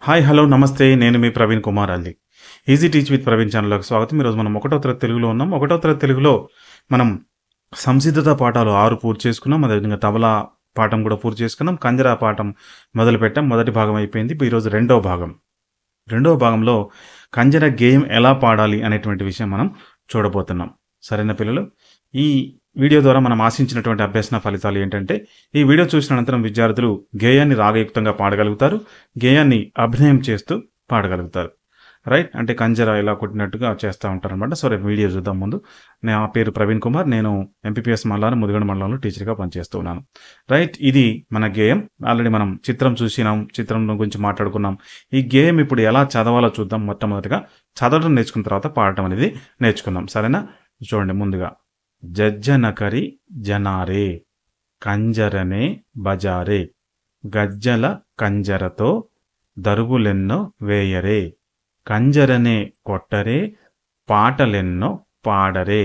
Hi hello నమస్తే నేను మీ ప్రవీణ్ కుమార్ అల్లి ఈజీ టీచ్ విత్ ప్రవీణ్ ఛానల్లోకి స్వాగతం. ఈరోజు మనం ఒకటో తరగతి తెలుగులో ఉన్నాం. ఒకటో తరగతి తెలుగులో మనం సంసిద్ధత పాఠాలు 6 పూర్తి చేసుకున్నాం. అదేవిధంగా తబలా పాఠం కూడా పూర్తి చేసుకున్నాం. కంజరా పాఠం మొదలుపెట్టాం. మొదటి భాగం అయిపోయింది. ఈరోజు రెండవ భాగంలో కంజర గేయం ఎలా పాడాలి అనేటువంటి విషయం మనం చూడబోతున్నాం. సరైన పిల్లలు, ఈ వీడియో ద్వారా మనం ఆశించినటువంటి అభ్యసన ఫలితాలు ఏంటంటే, ఈ వీడియో చూసిన అనంతరం విద్యార్థులు గేయాన్ని రాగయుక్తంగా పాడగలుగుతారు, గేయాన్ని అభినయం చేస్తూ పాడగలుగుతారు. రైట్, అంటే కంజర ఇలా కొట్టినట్టుగా చేస్తూ ఉంటారు అనమాట. సో రేపు వీడియో చూద్దాం. ముందు నా పేరు ప్రవీణ్ కుమార్, నేను ఎంపీపీఎస్ మల్లారం ముదిగొండ మండలంలో టీచర్గా పనిచేస్తూ ఉన్నాను. రైట్, ఇది మన గేయం. ఆల్రెడీ మనం చిత్రం చూసినాం, చిత్రం గురించి మాట్లాడుకున్నాం. ఈ గేయం ఇప్పుడు ఎలా చదవాలో చూద్దాం. మొట్టమొదటిగా చదవడం నేర్చుకున్న తర్వాత పాడటం అనేది నేర్చుకుందాం. సరేనా? చూడండి, ముందుగా జజ్జనకరి జనారే, కంజరనే బజారే, గజ్జల కంజరతో దరువులెన్నో వేయరే, కంజరనే కొట్టరే, పాటలెన్నో పాడరే,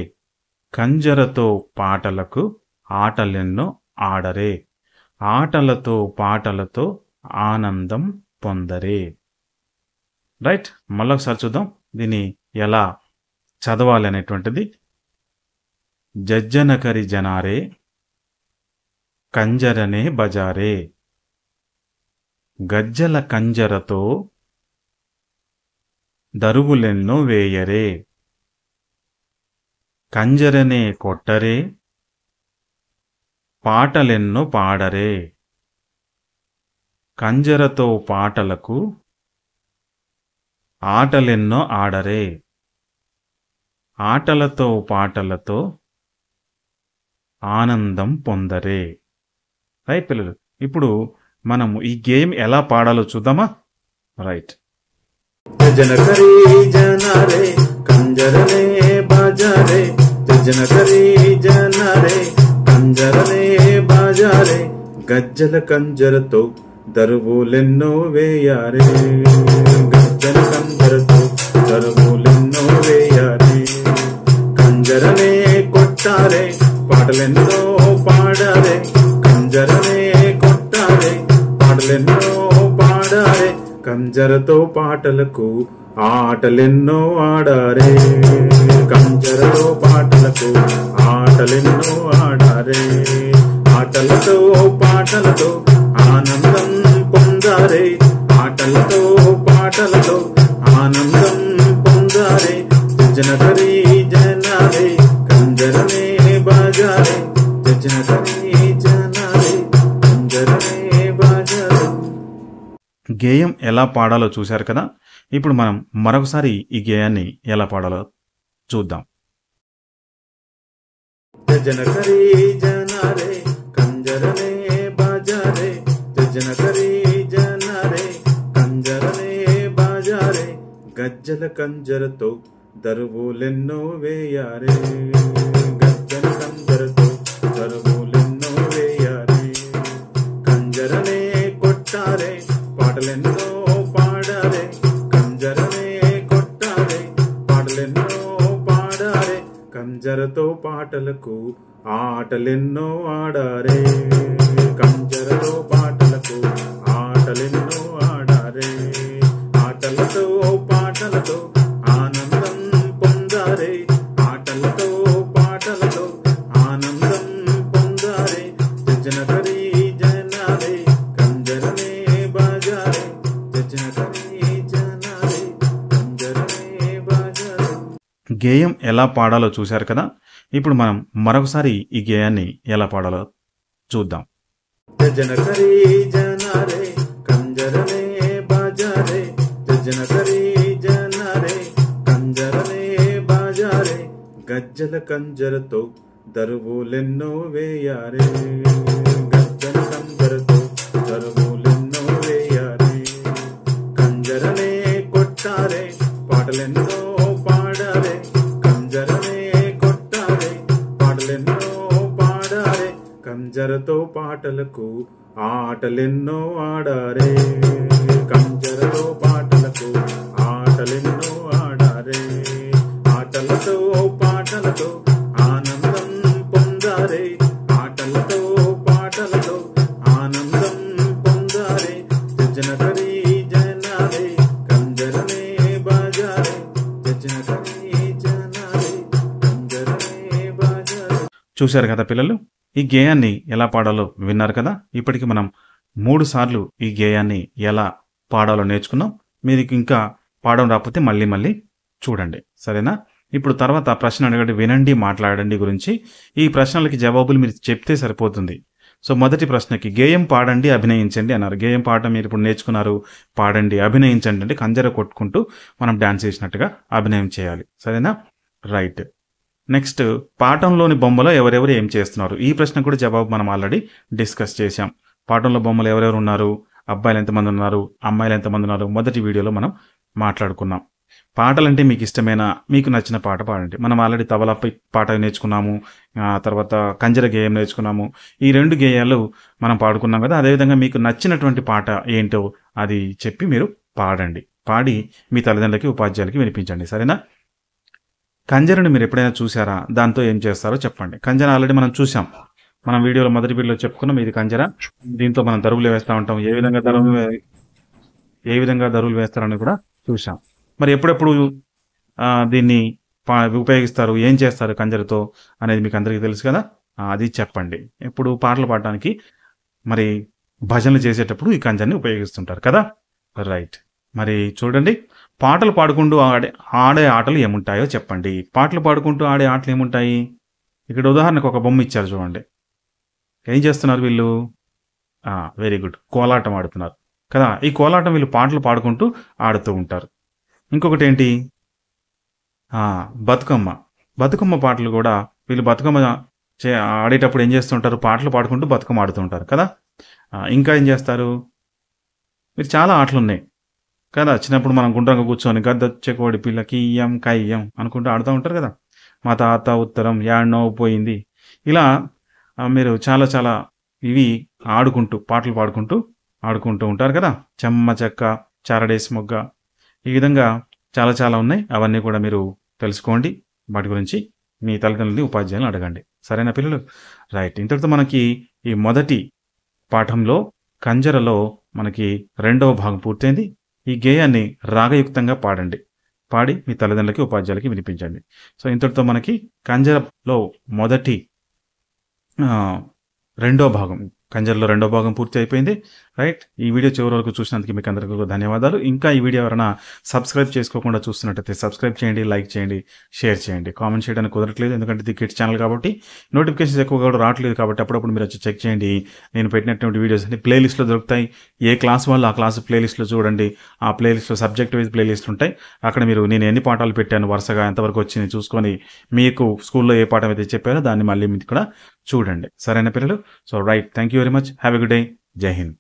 కంజరతో పాటలకు ఆటలెన్నో ఆడరే, ఆటలతో పాటలతో ఆనందం పొందరే. రైట్, మళ్ళొకసారి చూద్దాం దీన్ని ఎలా చదవాలి అనేటువంటిది. జజ్జనకరి జనారే, కంజరనే బజారే, గజ్జల కంజరతో దరువులెన్నో వేయరే, కంజరనే కొట్టరే, పాటలెన్నో పాడరే, కంజరతో పాటలకు ఆటలెన్నో ఆడరే, ఆటలతో పాటలతో ఆనందం పొందరే. రైట్ పిల్లలు, ఇప్పుడు మనం ఈ గేమ్ ఎలా పాడాలో చూద్దామా? రైట్. జనకరి జనరే, కంజరనే బాజారే, జనకరి జనరే, కంజరనే బాజారే, గజ్జల కంజరతో దరువులెన్నో వేయారే, గజ్జల కంజరతో దరువులెన్నో వేయారే, కంజరనే కొట్టారే, పాటలెన్నో పాడారే, కంజరనే కొట్టారే, పాటలెన్నో పాడారే, కంజరతో పాటలకు ఆటలెన్నో ఆడారే, కంజరతో పాటలకు ఆటలెన్నో ఆడారే, ఆటలతో పాటలతో ఆనందం పొందారే, ఆటలతో పాటలతో ఆనందం పొందారే, జనకరి జనారే, కంజరనే బాజారే, జనకరి జనారే, కంజరనే బాజారే. గేయం ఎలా పాడాలో చూశారు కదా. ఇప్పుడు మనం మరొకసారి ఈ గేయాన్ని ఎలా పాడాలో చూద్దాం. జనకరి జనారే, కంజరనే బాజారే, జనకరి జనారే, కంజరనే బాజారే, గజ్జల కంజరతో దరువులెన్నో వేయారే, గజ్జల కంజరతో దరువులెన్నో వేయారే, కంజరనే కొట్టారే, పాటలెన్నో పాడారే, కంజరనే కొట్టారే, పాటలెన్నో పాడారే, కంజరతో పాటలకు ఆటలెన్నో ఆడారే, కంజరతో పాటలకు ఆటలెన్నో ఆడారే, ఆటలతో పాటలతో ఆనందం పొందారే, ఆటలతో పాటలతో ఆనందం పొందారే, జనకరి జనారే, కంజరనే బాజారే, జనకరి జనారే, కంజరనే బాజారే. గేయం ఎలా పాడాలో చూశారు కదా. ఇప్పుడు మనం మరొకసారి ఈ గేయాన్ని ఎలా పాడాలో చూద్దాం. జనకరి జనారే, కంజరనే బాజారే, జనకరి జనారే, కంజరనే బాజారే, గజ్జల కంజరతో దరువులెన్నో వేయారే, గజ్జల కంజరతో దరువులెన్నో వేయారే, కంజరనే కొట్టారే, పాటలెన్నో పాడారే, కంజరనే కొట్టారే, పాటలెన్నో పాడారే, కంజరతో పాటలకు ఆటలెన్నో ఆడారే, కంజరతో పాటలకు ఆటలెన్నో ఆడారే, ఆటలతో పాటలతో ఆనందం పొందారే, ఆటలతో పాటలతో ఆనందం పొందారే, జనకరి జనా చూశారు కదా పిల్లలు. ఈ గేయాన్ని ఎలా పాడాలో విన్నారు కదా. ఇప్పటికి మనం 3 సార్లు ఈ గేయాన్ని ఎలా పాడాలో నేర్చుకున్నాం. మీకు ఇంకా పాడడం రాకపోతే మళ్ళీ మళ్ళీ చూడండి. సరేనా? ఇప్పుడు తర్వాత ప్రశ్న అడగండి, వినండి, మాట్లాడండి గురించి. ఈ ప్రశ్నలకి జవాబులు మీరు చెప్తే సరిపోతుంది. సో మొదటి ప్రశ్నకి గేయం పాడండి, అభినయించండి అన్నారు. గేయం పాడటం మీరు ఇప్పుడు నేర్చుకున్నారు. పాడండి, అభినయించండి అంటే కంజర కొట్టుకుంటూ మనం డాన్స్ చేసినట్టుగా అభినయం చేయాలి. సరేనా? రైట్. నెక్స్ట్, పాఠంలోని బొమ్మలో ఎవరెవరు ఏం చేస్తున్నారు? ఈ ప్రశ్న కూడా జవాబు మనం ఆల్రెడీ డిస్కస్ చేశాం. పాఠంలో బొమ్మలు ఎవరెవరు ఉన్నారు, అబ్బాయిలు ఎంతమంది ఉన్నారు, అమ్మాయిలు ఎంతమంది ఉన్నారు, మొదటి వీడియోలో మనం మాట్లాడుకున్నాం. పాటలంటే మీకు ఇష్టమైన, మీకు నచ్చిన పాట పాడండి. మనం ఆల్రెడీ తబలా పాట నేర్చుకున్నాము, తర్వాత కంజర గేయం నేర్చుకున్నాము. ఈ 2 గేయాలు మనం పాడుకున్నాం కదా. అదేవిధంగా మీకు నచ్చినటువంటి పాట ఏంటో అది చెప్పి మీరు పాడండి. పాడి మీ తల్లిదండ్రులకి, ఉపాధ్యాయులకి వినిపించండి. సరేనా? కంజరను మీరు ఎప్పుడైనా చూసారా? దాంతో ఏం చేస్తారో చెప్పండి. కంజర ఆల్రెడీ మనం చూసాం. మనం వీడియోలో మొదటి వీడియోలో చెప్పుకున్నాం. ఇది కంజర. దీంతో మనం దరువులు వేస్తూ ఉంటాం. ఏ విధంగా దరువులు వేస్తారని కూడా చూసాం. మరి ఎప్పుడెప్పుడు దీన్ని ఉపయోగిస్తారు, ఏం చేస్తారు కంజరతో అనేది మీకు అందరికీ తెలుసు కదా. అది చెప్పండి. ఇప్పుడు పాటలు పాడడానికి, మరి భజనలు చేసేటప్పుడు ఈ కంజర్ని ఉపయోగిస్తుంటారు కదా. రైట్. మరి చూడండి, పాటలు పాడుకుంటూ ఆడే ఆటలు ఏముంటాయో చెప్పండి. పాటలు పాడుకుంటూ ఆడే ఆటలు ఏముంటాయి? ఇక్కడ ఉదాహరణకు ఒక బొమ్మ ఇచ్చారు చూడండి. ఏం చేస్తున్నారు వీళ్ళు? వెరీ గుడ్, కోలాటం ఆడుతున్నారు కదా. ఈ కోలాటం వీళ్ళు పాటలు పాడుకుంటూ ఆడుతూ ఉంటారు. ఇంకొకటి ఏంటి? బతుకమ్మ పాటలు కూడా వీళ్ళు బతుకమ్మ ఆడేటప్పుడు ఏం చేస్తుంటారు? పాటలు పాడుకుంటూ బతుకమ్మ ఆడుతుంటారు కదా. ఇంకా ఏం చేస్తారు? మీరు చాలా ఆటలు ఉన్నాయి కదా. చిన్నప్పుడు మనం గుండ్రంగా కూర్చొని గద్దొచ్చెకోడి పిల్లకి ఇయ్యం కయ్యం అనుకుంటూ ఆడుతూ ఉంటారు కదా. మా తాత ఉత్తరం యాడ్నో పోయింది. ఇలా మీరు చాలా ఇవి పాటలు పాడుకుంటూ ఆడుకుంటూ ఉంటారు కదా. చెమ్మ చెక్క, చారడేసి మొగ్గ, ఈ విధంగా చాలా ఉన్నాయి. అవన్నీ కూడా మీరు తెలుసుకోండి. వాటి గురించి మీ తల్లిదండ్రులని, ఉపాధ్యాయులను అడగండి. సరైన పిల్లలు? రైట్. ఇంతటితో మనకి ఈ మొదటి పాఠంలో కంజరలో మనకి 2వ భాగం పూర్తయింది. ఈ గేయాన్ని రాగయుక్తంగా పాడండి. పాడి మీ తల్లిదండ్రులకి, ఉపాధ్యాయులకి వినిపించండి. సో ఇంతటితో మనకి కంజరలో మొదటి 2వ భాగం, కంజర్లో 2వ భాగం పూర్తి అయిపోయింది. రైట్. ఈ వీడియో చివరి వరకు చూసినందుకు మీకు అందరికీ ధన్యవాదాలు. ఇంకా ఈ వీడియో ఎవరైనా సబ్స్క్రైబ్ చేసుకోకుండా చూస్తున్నట్టయితే సబ్స్క్రైబ్ చేయండి, లైక్ చేయండి, షేర్ చేయండి. కామెంట్ చేయడానికి కుదరట్లేదు, ఎందుకంటే ఇది కిడ్స్ ఛానల్ కాబట్టి నోటిఫికేషన్స్ ఎక్కువగా కూడా రావట్లేదు. కాబట్టి అప్పుడప్పుడు మీరు వచ్చి చెక్ చేయండి. నేను పెట్టినటువంటి వీడియోస్ అన్ని ప్లేలిస్ట్లో దొరుకుతాయి. ఏ క్లాస్ వాళ్ళు ఆ క్లాస్ ప్లేలిస్ట్లో చూడండి. ఆ ప్లేలిస్ట్లో సబ్జెక్ట్ వైజ్ ప్లేలిస్ట్ ఉంటాయి. అక్కడ మీరు నేను ఎన్ని పాఠాలు పెట్టాను, వరుసగా ఎంతవరకు వచ్చింది చూసుకొని మీకు స్కూల్లో ఏ పాఠం అయితే చెప్పారో దాన్ని మళ్ళీ మీరు కూడా చూడండి. సరైన పిల్లలు? So right. Thank you very much. Have a good day. జై హింద్.